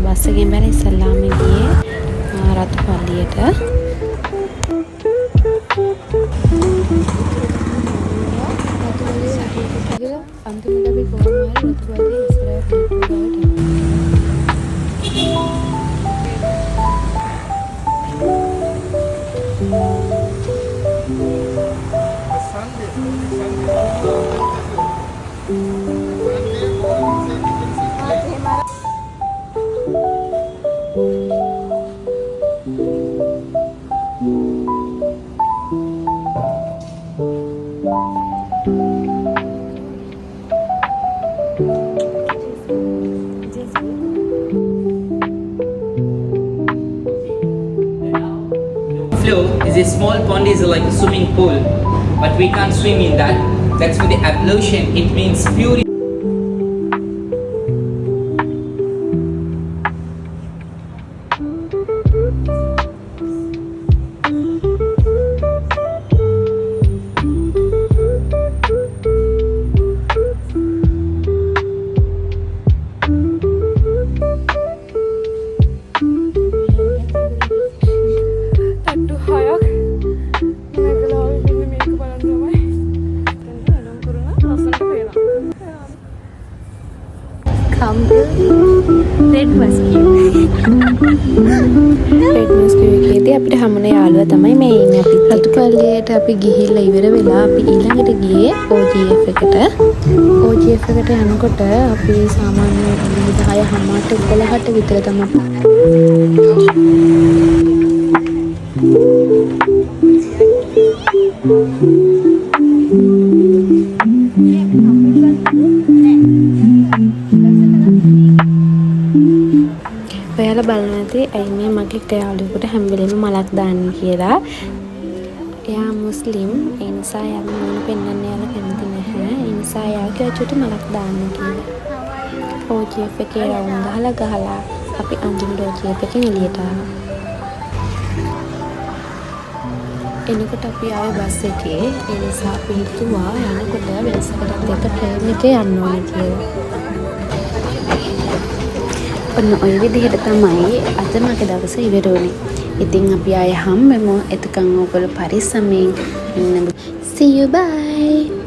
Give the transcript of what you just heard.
Bus එකෙන් බැල ඉස්සල්ලාම ගියේ රතුපල්ලියට. අන්තිමට අපි කොහොම හරි රතුපල්ලිය ඉස්සරහට Flow is a small pond, is like a swimming pool, but we can't swim in that. That's for the ablution. It means pure. Red mosque එකේදී අපිට හමුන යාළුවා තමයි මේ ඉන්නේ. අපි රතුපල්ලියට අපි ගිහිල්ලා ඉවර වෙලා අපි ඊළඟට ගියේ OGF එකට. OGF එකට යනකොට අපි සාමාන්‍ය 10:00 විතර තමයි ඔයාලා බලන්න ඇති ඇයි මේ මගේ යාළුවෙකුට හැම වෙලෙම මලක් දාන්නේ කියලා. එයා මුස්ලිම්, ඒ නිසා එයා මොන පෙන්වන්න යාලා කැමති නැහැ. ඒ නිසා එයා කිව්වට මලක් දාන්න කියලා. OGF එකේ රවුම් ගහලා අපි අන්තිමට OGF එකෙන් එළියට ආවා. එනකොට අපි ආවේ බස් එකේ. ඒ නිසා අපි හිතුවා යනකොට වෙනසකටත් එක ට්‍රේන් එකේ යන්න ඕනේ කියලා. ඔන්න ඔය විදිහට තමයි අද මගේ දවස ඉවර වුණේ. ඉතින් අපි ආයෙ හම්බෙමු. එතකන් ඔයගොල්ලෝ පරිස්සමෙන් ඉන්න. See you, bye.